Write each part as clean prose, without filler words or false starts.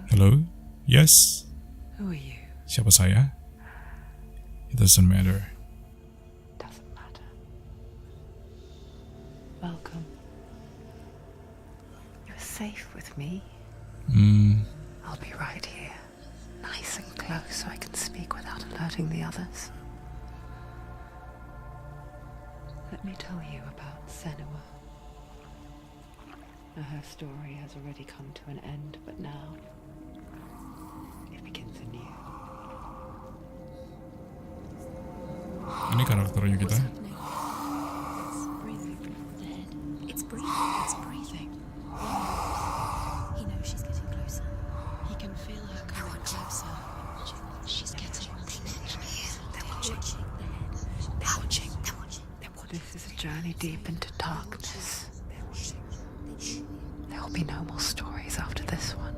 Hello? Yes? Who are you? Siapa saya? It doesn't matter. Doesn't matter. Welcome. You're safe with me. I'll be right here, nice and close so I can speak without alerting the others. Let me tell you about Senua. Her story has already come to an end, but now it begins anew. Ini karakternya kita. It's breathing. The head. It's breathing. It's breathing. He knows she's getting closer. He can feel her coming closer. She's getting closer. They're watching. The head. They're watching. They're watching. This is a journey deep into darkness. There will be no more stories after this one.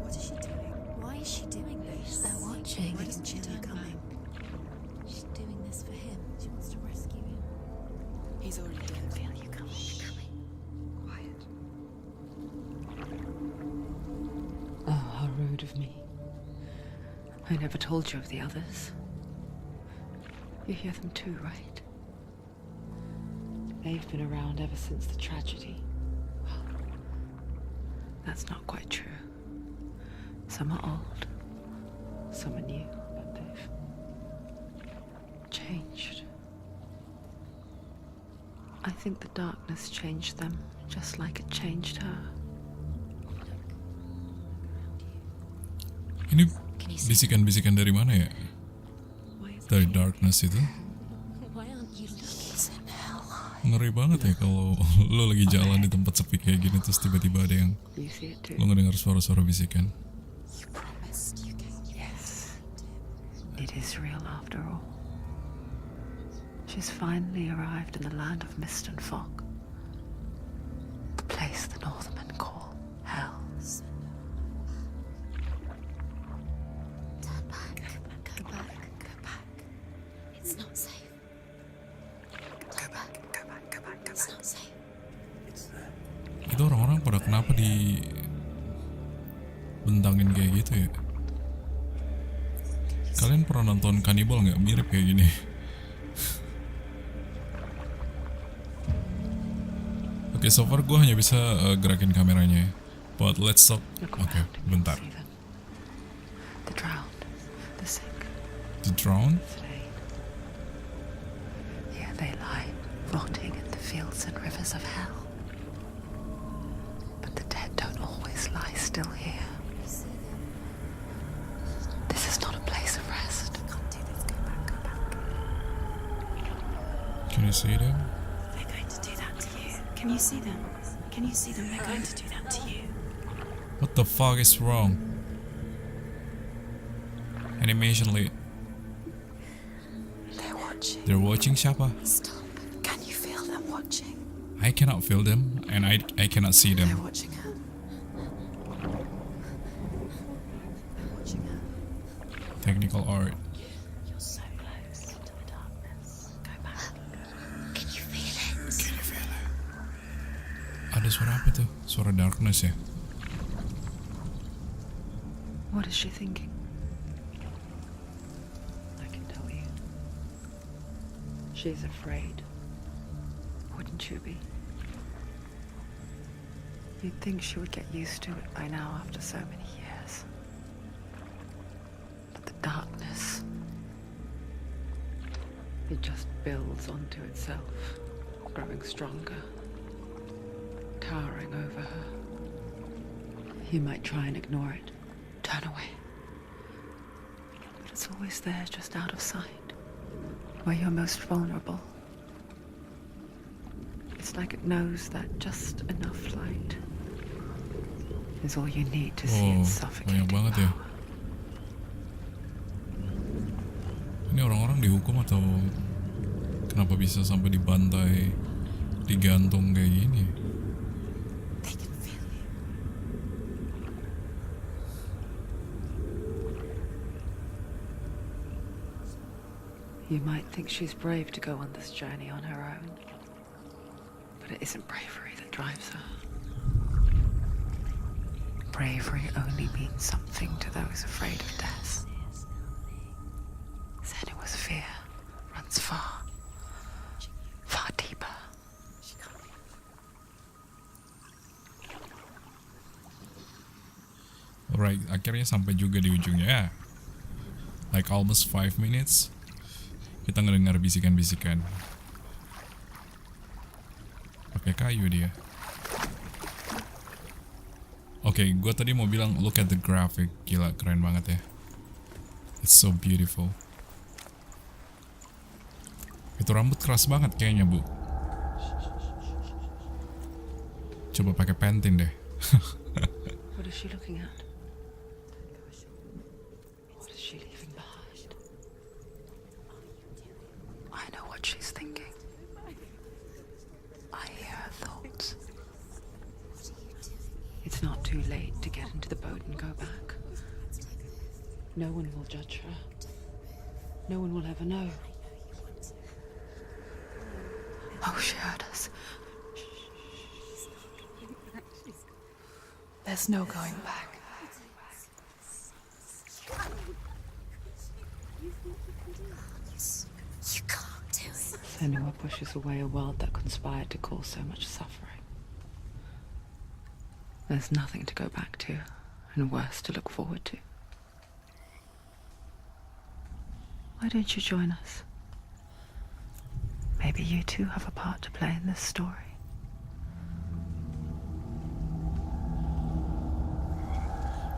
What is she doing? Why is she doing this? They're watching. Why doesn't she turn coming? She's doing this for him. She wants to rescue him. He's already dead. I feel you coming. Quiet. Oh, how rude of me. I never told you of the others. You hear them too, right? They've been around ever since the tragedy. Well, that's not quite true. Some are old, some are new, but they've changed. I think the darkness changed them, just like it changed her. Ini bisikan-bisikan dari mana ya? Dari darkness itu? Why aren't you looking so hell? Ngeri banget ya kalau lo lagi jalan di tempat sepi kayak gini terus tiba-tiba ada yang You see it too? lo ngedengar suara-suara bisikan. You promised you can. Yes. It is real after all. She's finally arrived in the land of mist and fog. The place the Northmen call hell. Turn back. Go back. Go back. It's not safe. Turn back. Go back. Go back. It's not safe. Itu orang-orang pada kenapa di bentangin kayak gitu ya? Kalian pernah nonton Cannibal nggak? Mirip kayak gini. Oke, so far gue hanya bisa gerakin kameranya. But let's stop. Oke, bentar. See them. The drowned, the sick, The drown? slain. Here they lie, rotting in the fields and rivers of hell. But the dead don't always lie still here. This is not a place of rest. Can't do this. Go back. Go back. Can you see them? They're going to do that to you. Can you see them? Can you see them? They're going to do that to you. What the fuck is wrong? Animation late. They're watching. They're watching siapa? Stop. Can you feel them watching? I cannot feel them and I cannot see They're them. watching her. They're watching her. Technical art. You're so close to the darkness. Go back. Can you feel it? Can you feel it? Ada suara apa tuh? Suara darkness ya? What is she thinking? I can tell you. She's afraid. Wouldn't you be? You'd think she would get used to it by now after so many years. But the darkness, it just builds onto itself, growing stronger, towering over her. You might try and ignore it, turn away. But it's always there, just out of sight, where you're most vulnerable. It's like it knows that just enough light is all you need to see Oh, its banyak suffocating banget ya. power. Ini orang-orang dihukum atau kenapa bisa sampai dibantai, digantung kayak gini? They can feel you. You might think she's brave to go on this journey on her own, but it isn't bravery that drives her. bravery only means something to those afraid of death. Senua's fear runs far, far deeper. Alright, akhirnya sampai juga di ujungnya ya. Like almost 5 minutes. Kita ngedengar bisikan-bisikan. Pakai kayu dia. Oke, gue tadi mau bilang look at the graphic. Gila, keren banget ya. It's so beautiful. Itu rambut keras banget kayaknya, Bu. Coba pakai pentin deh. What is she looking at? What is she leaving behind? I know what she's thinking. I hear her thoughts. It's not too late to get into the boat and go back. No one will judge her. No one will ever know. Oh, she heard us. There's no going back. You can't do it. Senua pushes away a world that conspired to cause so much suffering. There's nothing to go back to, and worse to look forward to. Why don't you join us? Maybe you too have a part to play in this story.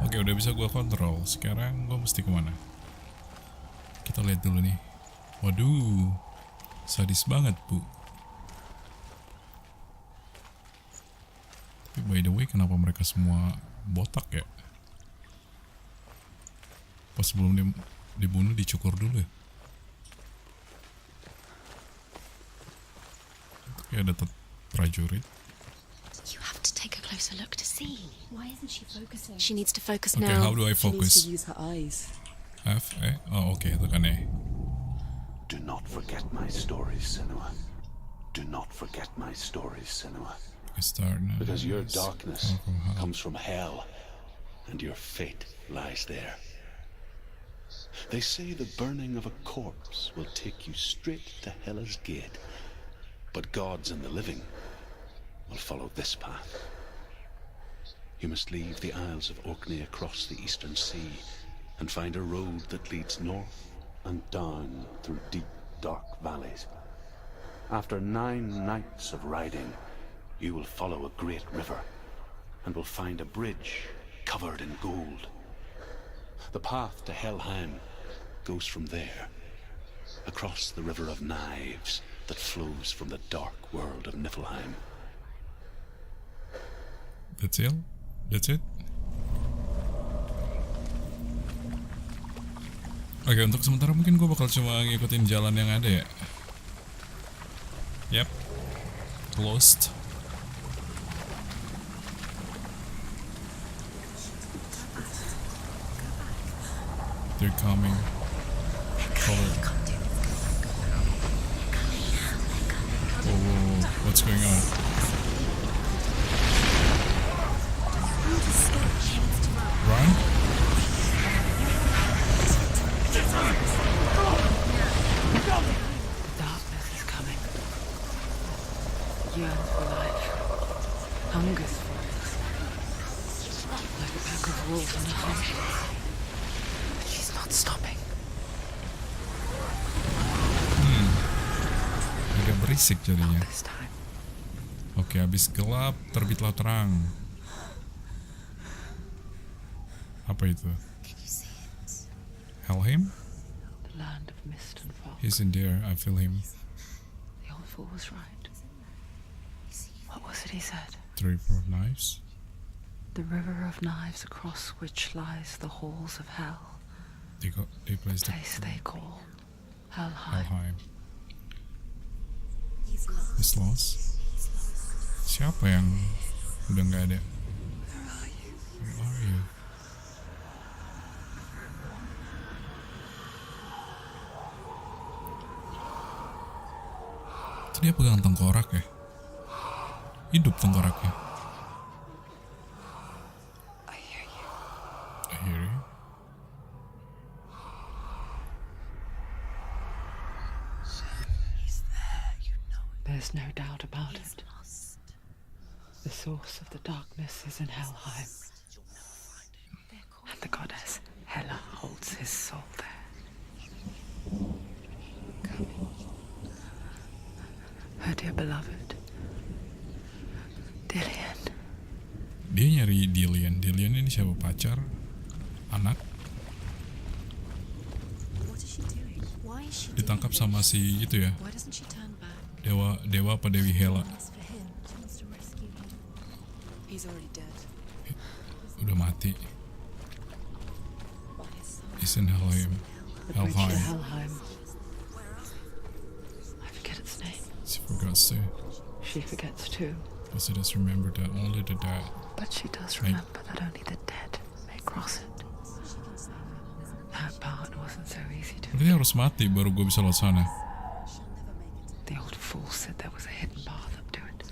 Oke, udah bisa gue kontrol. Sekarang gue mesti kemana? Kita lihat dulu nih. Waduh, sadis banget, Bu. Tapi by the way, kenapa mereka semua botak ya? Pas sebelum dibunuh dicukur dulu ya? Tapi ada prajurit. You have to take a closer look to see. Why isn't she focusing? She needs to focus Okay, now. how do I She needs focus? to use her eyes. F, E? Oh, oke, tekan E. Do not forget my stories, Senua. Do not forget my stories, Senua. Start now. Because your darkness Come from hell. comes from hell, and your fate lies there. They say the burning of a corpse will take you straight to Hela's gate, but gods and the living will follow this path. You must leave the Isles of Orkney across the eastern sea and find a road that leads north and down through deep, dark valleys. After 9 nights of riding, you will follow a great river and will find a bridge covered in gold. The path to Helheim goes from there, across the river of knives that flows from the dark world of Niflheim. That's it? That's it? Oke, untuk sementara mungkin gue bakal cuma ngikutin jalan yang ada ya. Yep. Closed. They're coming. Forward. Whoa, whoa, whoa. What's going on? Run? Darkness is coming. Yearns for life. Hungers for it. Like a pack of wolves on a hunt. But she's not stopping. Agak berisik jadinya. Not this time. Oke, habis gelap, terbitlah terang. Apa itu? Can you see it? Helheim? The land of mist and fog. He's in there, I feel him. The old fool was right. What was it he said? The River of Knives. The river of knives across which lies the halls of hell. They placed the Place they call Helheim. Helheim. He's lost. He's lost. Siapa yang udah nggak ada? Where are you? Where are you? Itu dia pegang tengkorak ya? Hidup tengkoraknya. I hear source of the darkness is in Helheim, and the goddess Hela holds his soul there. Her dear beloved, Dillian. Dia nyari Dillian. Dillian ini siapa? Pacar? Anak? What is she doing? Why is she Ditangkap doing sama this? si itu ya, Why doesn't she turn back? Dewa apa Dewi Hela. It's for him. She wants to rescue him. He's already dead. Udah mati. But his son. Is in Helheim. The bridge to Helheim. Helheim. I forget its name. She forgets to. She forgets too. Because she does remember that only the dead. But she does Right. remember that only the dead may cross it. That part wasn't so easy to. Berarti harus mati baru gue bisa lewat sana. The old fool said there was a hidden path up to it.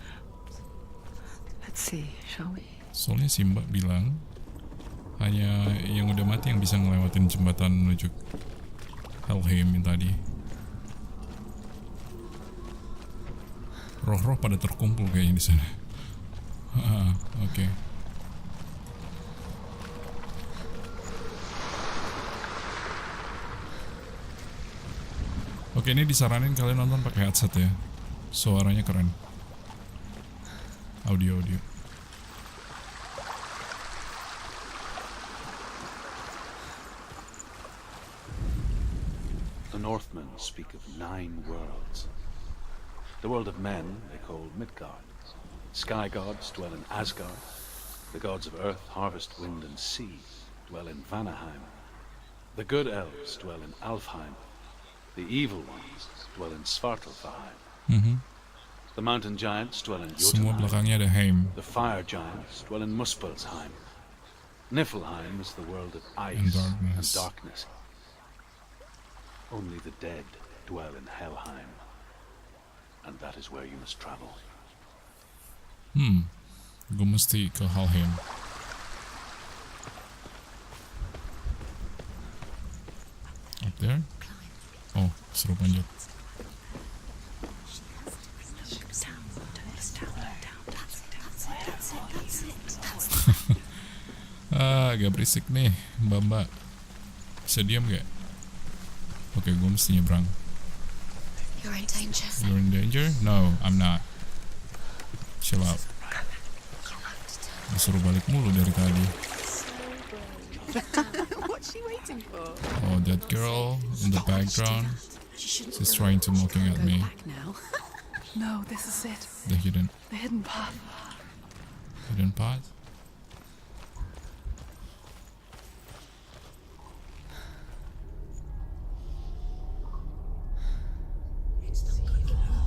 Let's see, shall we? Soalnya si Mbak bilang hanya yang udah mati yang bisa ngelewatin jembatan menuju Helheim yang tadi. Roh-roh pada terkumpul kayaknya di sana. Oke. Oke, ini disaranin kalian nonton pakai headset ya. Suaranya keren. Audio. The Northmen speak of 9 worlds. The world of men they call Midgard. Sky gods dwell in Asgard. The gods of earth, harvest, wind, and sea dwell in Vanaheim. The good elves dwell in Alfheim. The evil ones dwell in Svartalfheim. The mountain giants dwell in Semua Jotunheim. belakangnya ada Heim. The fire giants dwell in Muspelheim. Niflheim is the world of ice And darkness. and darkness. Only the dead dwell in Helheim. And that is where you must travel. Gue mesti ke Helheim. Up there? Oh, seru panjat. Agak berisik nih, mbak-mbak. Bisa diam gak? Oke, gue mesti nyebrang. You're in danger. You're in danger? No, I'm not. Chill out. Disuruh balik mulu dari tadi. What's she waiting for? Oh, that girl in the background. She's trying to mocking at me. Back now. No, this is it. The hidden The hidden path. path.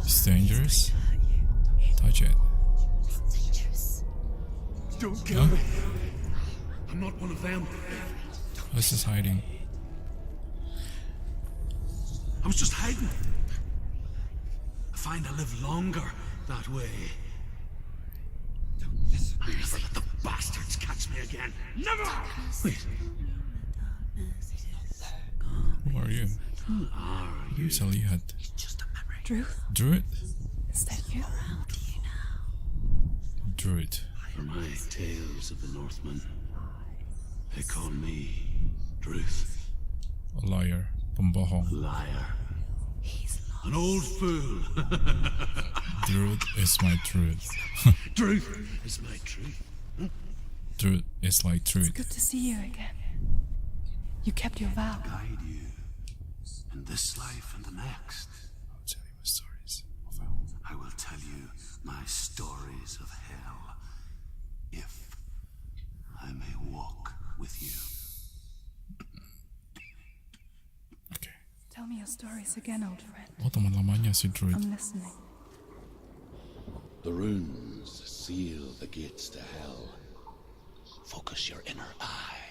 It's dangerous. Touch it. Don't kill me. I'm not one of them. What's this hiding? I was just hiding. I find I live longer that way. I'll never let the bastards catch me again. Never! Wait, Who are you? who are you? Bisa lihat. Just a memory. Druth, Druid? is that you? Druid. For my tales of the Northmen, they call me Druth, A liar. Pembohong. liar, an old fool. Druid is my truth. Druth is my truth. Druid is like truth. Good to see you again. You kept your vow. Guide you in this life and the next. I'll tell you my stories of hell. I will tell you my stories of hell, if I may walk with you. Oke. Tell me your stories again, old friend. Oh, teman lamanya si Druid. I'm listening. The runes seal the gates to hell. Focus your inner eye,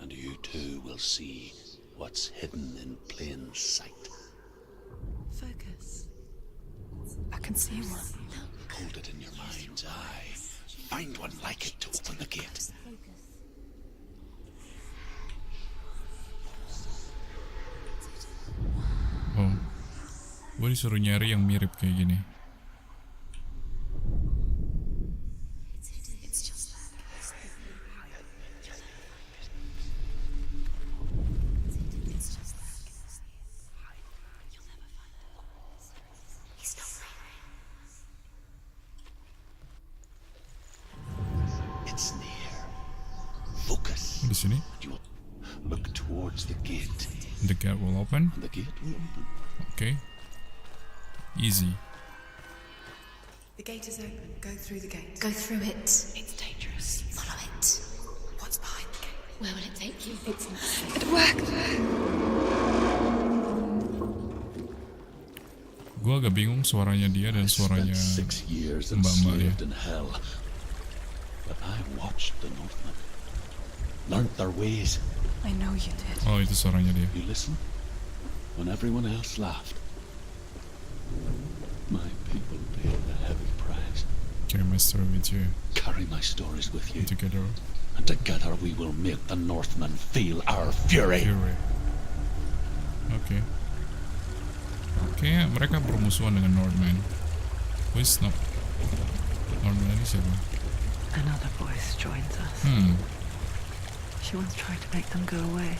and you too will see what's hidden in plain sight. Focus. I can see one. Hold it in your mind's eye. Find one like it to open the gate. Oh. Gue disuruh nyari yang mirip kayak gini. sini. You will look towards the gate. The gate will open. The gate will open. Okay. Easy. The gate is open. Go through the gate. Go through it. It's dangerous. Follow it. What's behind the gate? Where will it take you? It's not safe. It worked. Gue agak bingung suaranya dia dan suaranya Spent 6 years mbak-mbak ya. enslaved in hell, but I watched the Northmen, learnt their ways. I know you did. Oh, itu suaranya dia. You listen when everyone else laughed. My people paid a heavy price. Carry my story with you. Carry my stories with you, Together. and together we will make the Northmen feel our fury. Fury. Oke. Kayaknya mereka bermusuhan dengan Northman. Who's not? Northman ini siapa? Another voice joins us. She once tried to make them go away.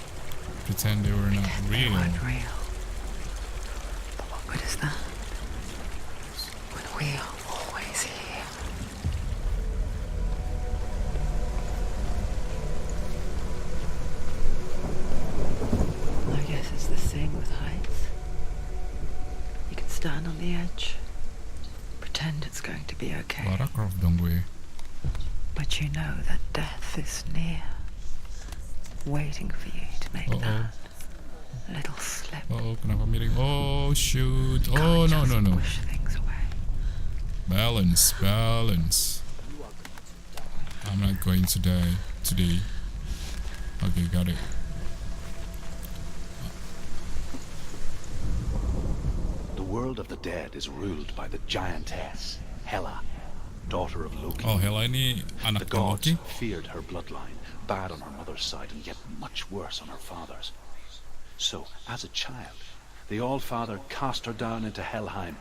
Pretend they were not They real. weren't real. But what good is that? When we are always here. I guess it's the same with heights. You can stand on the edge, pretend it's going to be okay, Lara Croft dong gue. but you know that death is near, waiting for you to make that little slip. Oh, kenapa miring? Oh, shoot. Oh, no, no, no. Push things away. Balance, balance. I'm not going to die today. Okay, got it. The world of the dead is ruled by the giantess, Hela, daughter of Loki. Oh, Hela ini The anak gods Loki. feared her bloodline, bad on her mother's side and yet much worse on her father's. So, as a child, the All-Father cast her down into Helheim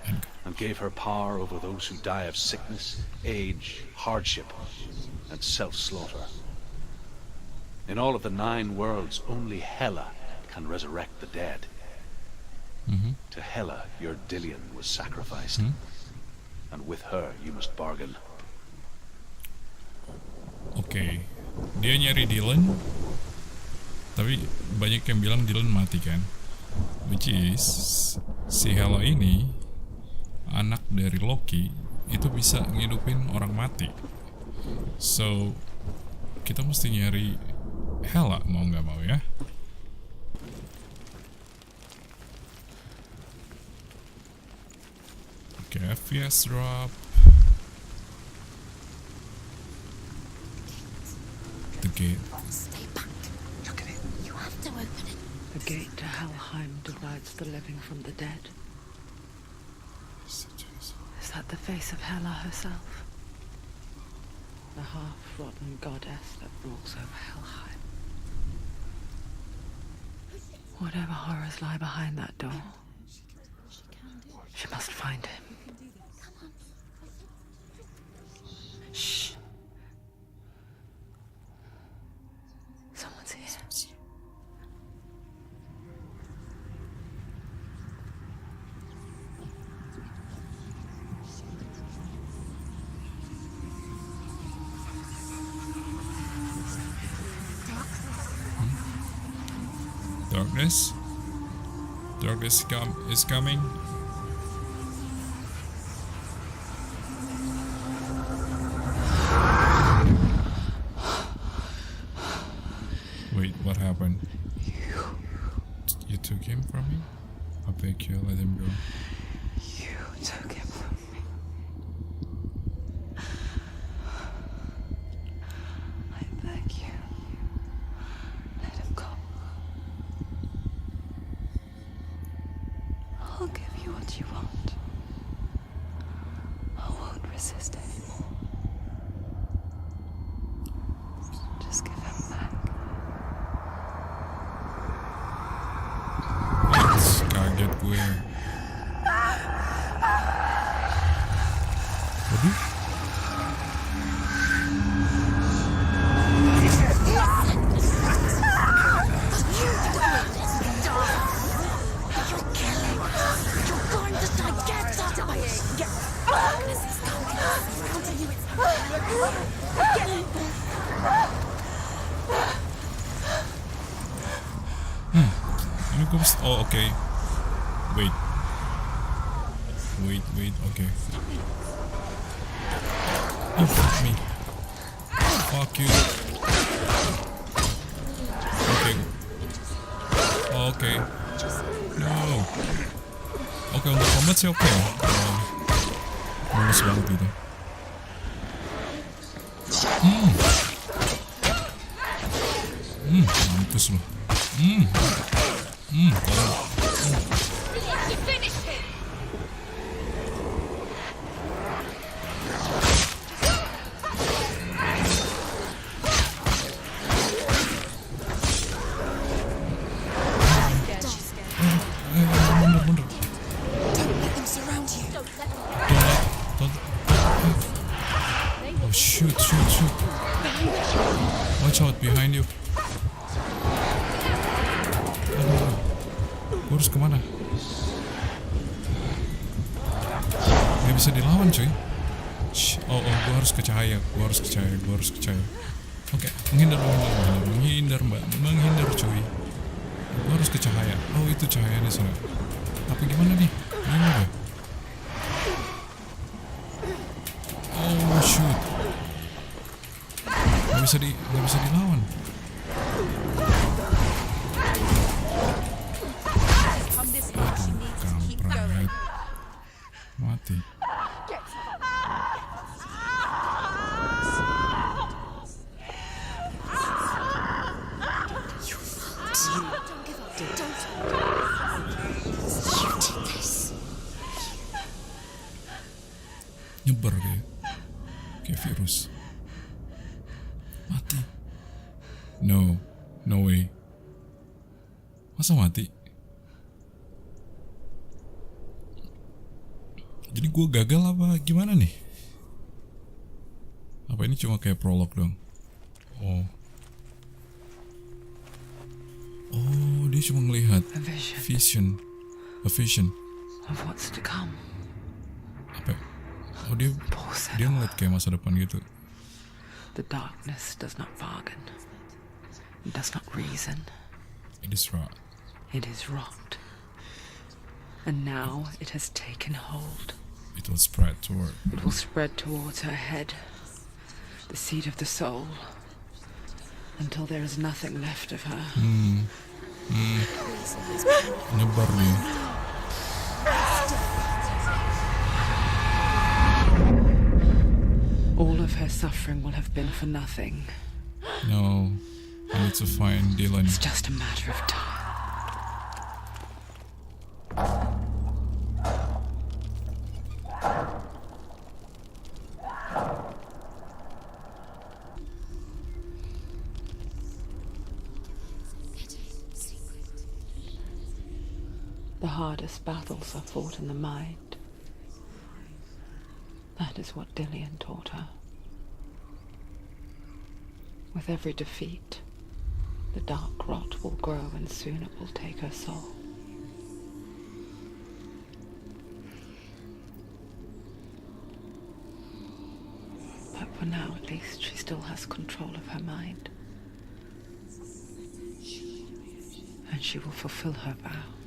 and gave her power over those who die of sickness, age, hardship, and self-slaughter. In all of the 9 worlds, only Hela can resurrect the dead. To Hela, your Dillion was sacrificed, and with her you must bargain. Oke, dia nyari Dylan, tapi banyak yang bilang Dylan mati kan, which is si Hela ini anak dari Loki itu bisa ngidupin orang mati. So kita mesti nyari Hela mau nggak mau ya. Oke, FPS drop. The gate. Stay back. Look at it. You have to open it. The gate to Helheim divides the living from the dead. Is that the face of Hela herself? The half-rotten goddess that rules over Helheim. Whatever horrors lie behind that door, she must find him. Shh. Someone's here. Darkness. Darkness is coming. Wait, what happened? You took him from me? I beg you, let him go. You took him from me. I beg you. Let him go. I'll give you what you want. I won't resist anymore. Just give him back. Kaget gue. Waduh. Ini gue oh oke. Wait, oke. Oh, fuck me. Fuck you. Oke. No. Oke, untuk combat sih oke. Mulus banget gitu. Mampus loh. Mundur. Don't let them surround you. Don't. Oh shoot. Watch out behind you. Gue harus kemana? Gak bisa dilawan cuy. Oh, gue harus ke cahaya. Oke, menghindar mbak, menghindar cuy. Gue harus ke cahaya. Oh itu cahaya di sana. Tapi gimana nih? Gimana? Oh shoot. Gak bisa dilawan. Kampret. Mati. Nyebar kayak virus. Mati. No way. Masa mati? Jadi gue gagal apa gimana nih? Apa ini cuma kayak prolog dong? Oh, dia cuma ngelihat A vision vision. of what's to come. Apa? Oh dia ngeliat kayak masa depan gitu. The darkness does not bargain. It does not reason. It is right. It is rot. And now it has taken hold. It will spread toward. It will spread towards her head, the seat of the soul, until there is nothing left of her. Nyebar nih. All of her suffering will have been for nothing. No, I need to find Dylan. It's just a matter of time. The hardest battles are fought in the mind. That is what Dillian taught her. With every defeat, the dark rot will grow and soon it will take her soul. But for now, at least, she still has control of her mind. And she will fulfill her vow.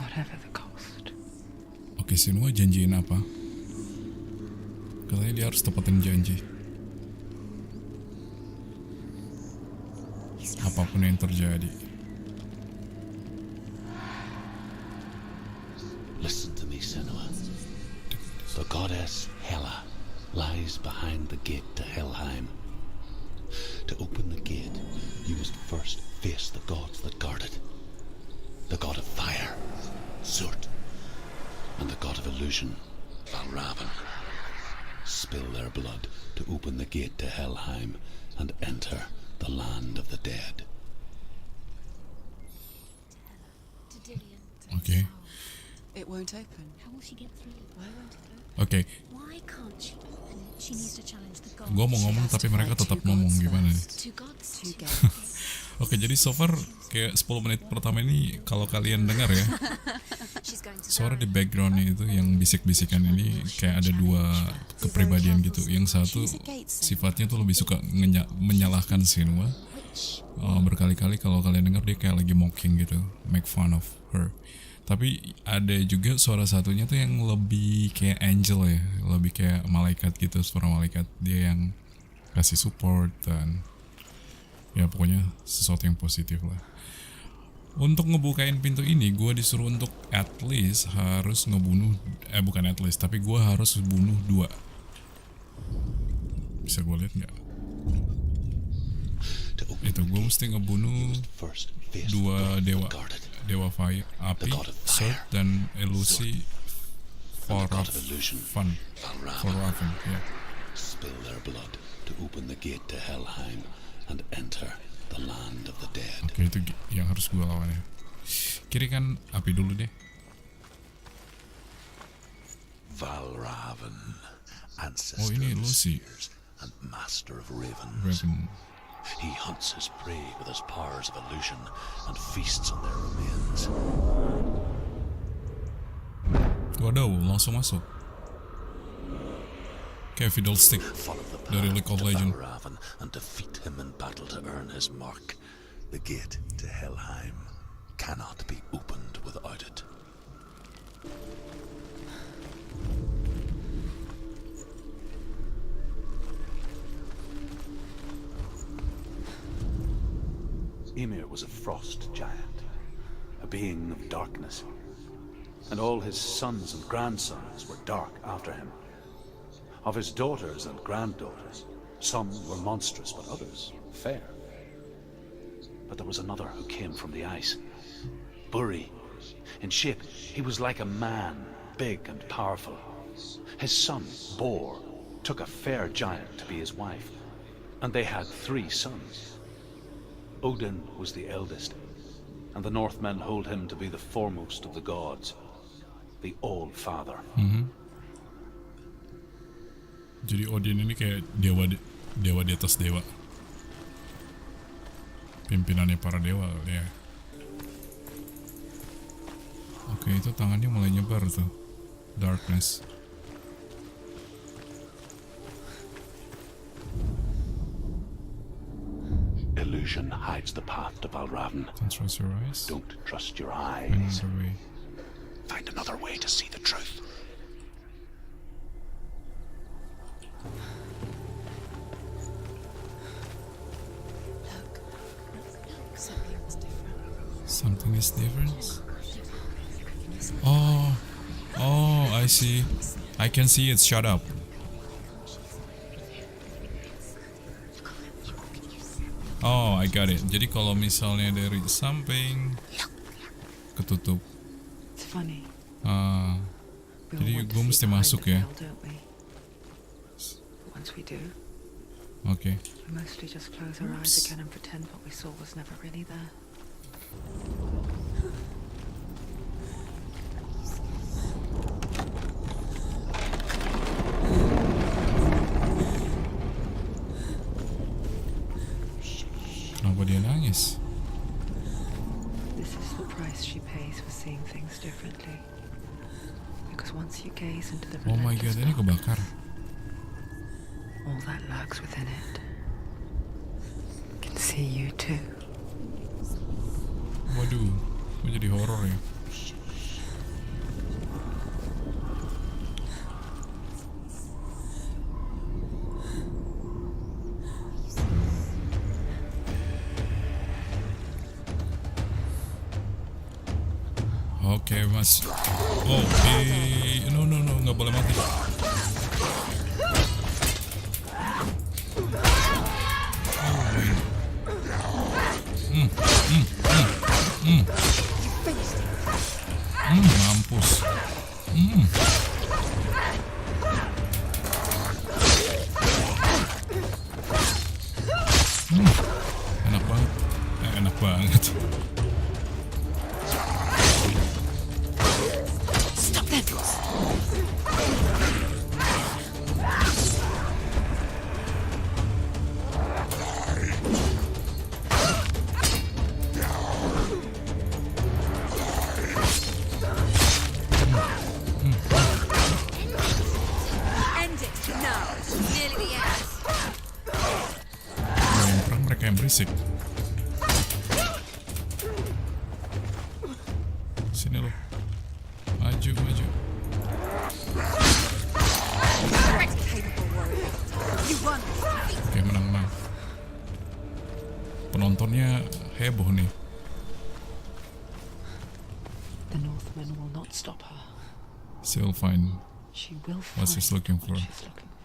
Whatever the cost. Oke, Senua janjiin apa? Katanya dia harus tepatin janji. Apapun yang terjadi. Listen to me, Senua. The goddess Hela lies behind the gate to Helheim. To open the gate, you must first face the gods that guard it. The god of fire, Zurt, and the god of illusion, Valravan. Spill their blood to open the gate to Helheim and enter the land of the dead. Oke. It won't open. How will she get through? Why won't it open? Oke. Why can't she open? She needs to challenge the gods. Gue mau ngomong tapi mereka tetap ngomong gimana nih? Two gods. Two gates. Oke, jadi so far kayak 10 menit pertama ini kalau kalian dengar ya, She's going to suara di backgroundnya itu yang bisik-bisikan ini kayak ada dua kepribadian gitu. Yang satu sifatnya tuh lebih suka menyalahkan Senua, berkali-kali kalau kalian dengar dia kayak lagi mocking gitu, make fun of her. Tapi ada juga suara satunya tuh yang lebih kayak angel ya, lebih kayak malaikat gitu, suara malaikat. Dia yang kasih support dan ya pokoknya sesuatu yang positif lah. Untuk ngebukain pintu ini gue disuruh untuk at least harus ngebunuh, bukan at least, tapi gue harus bunuh 2. Bisa gue lihat nggak? Itu gue mesti ngebunuh 2 dewa fire, api, sword, dan ilusi Fun. Ya. Spill their blood to open the gate to Helheim and enter the land of the dead. Oke, itu yang harus gue lawan ya. Kiri kan api dulu deh. Valraven, ancestor Oh, ini of ilusi. seers and master of ravens. Raven. He hunts his prey with his powers of illusion and feasts on their remains. Waduh, langsung masuk. Kayak fiddlestick Follow the dari path League of to Legends. Valraven and defeat him in battle to earn his mark. The gate to Helheim cannot be opened without it. Ymir was a frost giant, a being of darkness, and all his sons and grandsons were dark after him. Of his daughters and granddaughters, some were monstrous, but others fair. But there was another who came from the ice, Buri. In shape, he was like a man, big and powerful. His son, Bor, took a fair giant to be his wife, and they had 3 sons. Odin was the eldest, and the Northmen hold him to be the foremost of the gods, the All-Father. Jadi Odin ini kayak dewa di atas dewa. Pimpinannya para dewa ya. Oke, itu tangannya mulai nyebar tuh. Darkness. Illusion hides the path to Valraven. Don't trust your eyes. Don't trust your Find eyes. another way. Find another way to see the truth. Something was different. Something is different. Oh, I see. I can see it. Shut up. Oh, I got it. Jadi kalau misalnya dari samping ketutup. It's funny. We all Jadi want to gue see mesti behind masuk the ya. veil, don't we? Once we do, Oke. we mostly just close our eyes again and pretend what we saw was never really there. Kenapa dia nangis? This is the price she pays for seeing things differently. Because once you gaze into the Oh my god, relentless ini dark, kebakar. all that lurks within it can see you too. Waduh, kok jadi horor ya? Oke, mas. Oh, no, nggak boleh mati. Mampus. Enak banget. Enak banget. Stop them! End it now. Nearly the end. Gue yang perang, mereka yang berisik. penontonnya heboh nih. The Northman will not stop her. She'll find She will what find she's looking for. what she's looking for.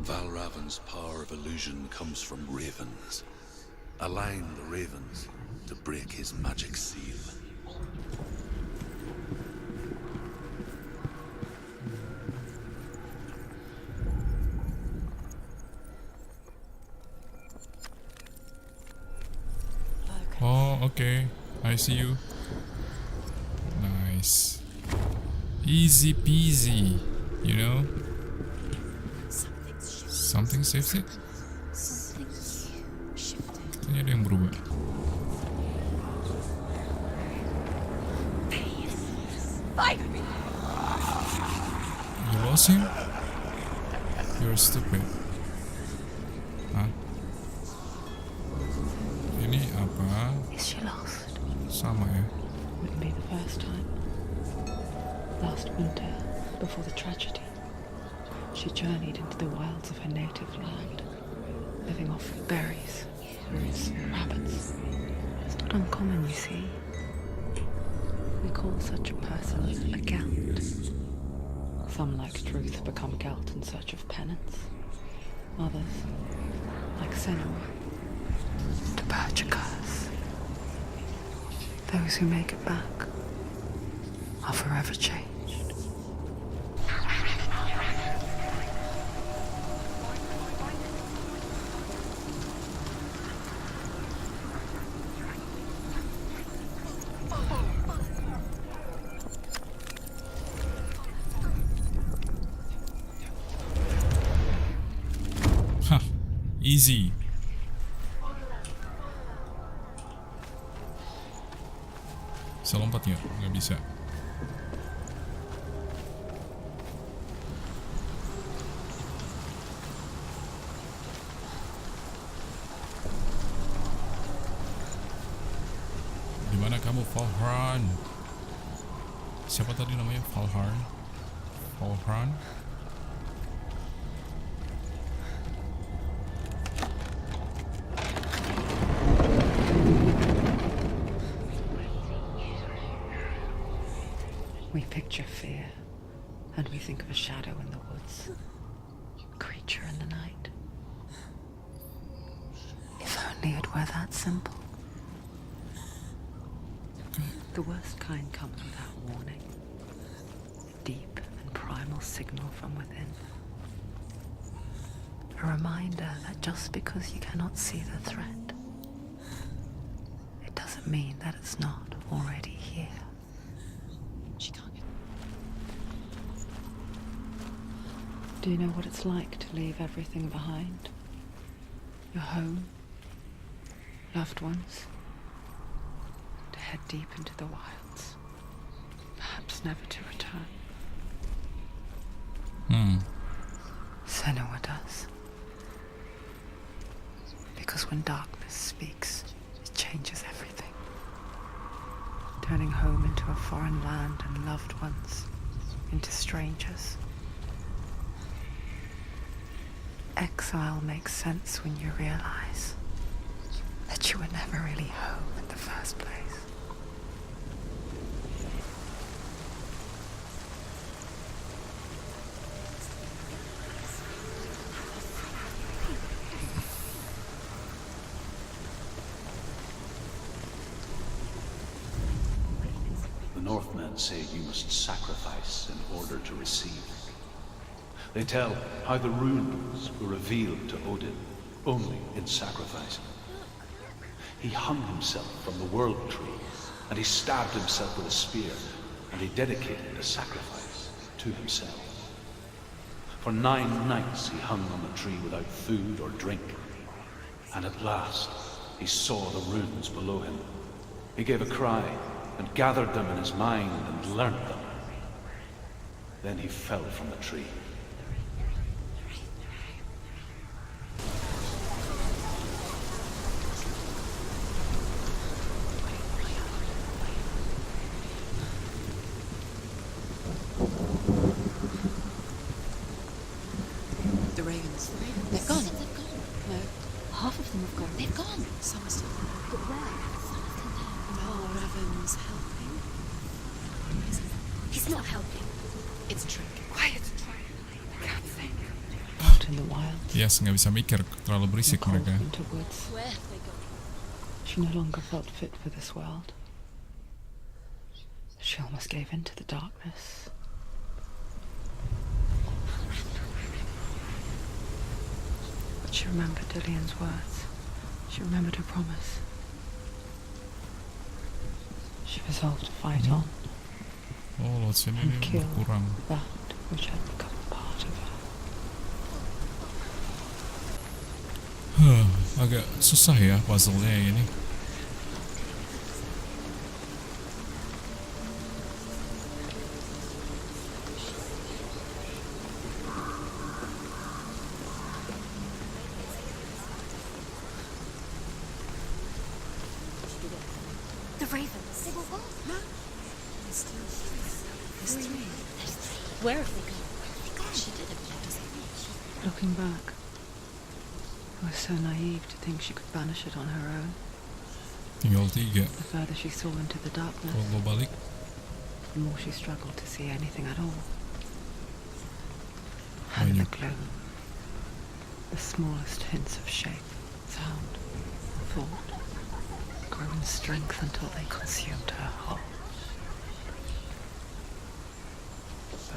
Valravan's power of illusion comes from ravens. Align the ravens to break his magic seal. Oh, okay. I see you. Nice. Easy peasy, you know? Something shifted? Kayaknya ada yang berubah. You lost him? You're stupid. Hah? Ini apa? Is she lost? Sama ya? Wouldn't be the first time. Last winter, before the tragedy, she journeyed into the wilds of her native land, living off berries, roots, and rabbits. It's not uncommon, you see. We call such a person a gelt. Some, like truth, become gelt in search of penance. Others, like Senua, to purge a curse. Those who make it back are forever changed. Easy. Bisa lompat nggak? Nggak bisa. Dimana kamu, Valharn? Siapa tadi namanya? Valharn? Valharn? We picture fear, and we think of a shadow in the woods, a creature in the night. If only it were that simple. The worst kind comes without warning. A deep and primal signal from within. A reminder that just because you cannot see the threat, it doesn't mean that it's not already here. She can't get... Do you know what it's like to leave everything behind? Your home, loved ones, to head deep into the wilds, perhaps never to return. Senua does. Because when darkness speaks, it changes everything. Turning home into a foreign land and loved ones into strangers. Exile makes sense when you realize that you were never really home in the first place. The Northmen say you must sacrifice in order to receive. They tell how the runes were revealed to Odin only in sacrifice. He hung himself from the world tree, and he stabbed himself with a spear, and he dedicated a sacrifice to himself. For 9 nights he hung on the tree without food or drink, and at last he saw the runes below him. He gave a cry and gathered them in his mind and learnt them. Then he fell from the tree. The ravens. They've gone. They've gone. No, Half of them have gone. They've gone. some are still there. But where? No, Raven's helping. He's not helping. It's a trick. Quiet. Can't think. Out in the wild. Yes, nggak bisa mikir, terlalu In the berisik cold mereka. winter woods. Where have they gone? She no longer felt fit for this world. She almost gave in to the darkness. But she remembered Dillian's words. She remembered her promise. She resolved to fight on Oh, laut sini and ini kill berkurang. that which had become a part of her. Agak susah ya puzzle-nya ini. The ravens. They were what? No. There's still three. There's three. There's three. Where have they gone? They gone. She did it. Looking back, I was so naive to think she could banish it on her own. Tinggal 3. The further she saw into the darkness, Kalau gue balik, the more she struggled to see anything at all. And in the gloom, the smallest hints of shape, sound, thought, grew in strength until they consumed her whole.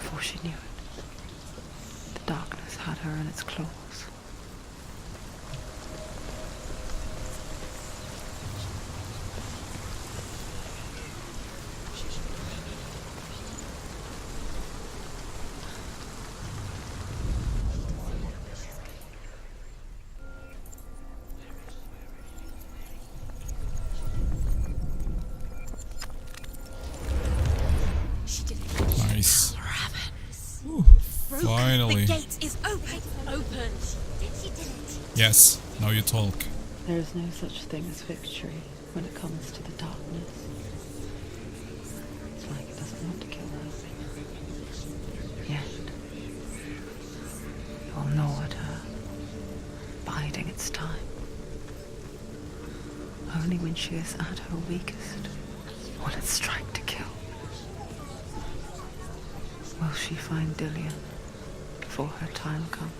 Before she knew it, the darkness had her in its claws. She did it. nice. Ravens. Finally. The gate is open. Open. She did it. Yes, now you talk. There is no such thing as victory when it comes to the darkness. It's like it doesn't want to kill her. Yet, it will gnaw at her, biding its time. Only when she is at her weakest will it strike to kill. Will she find Dillian before her time comes?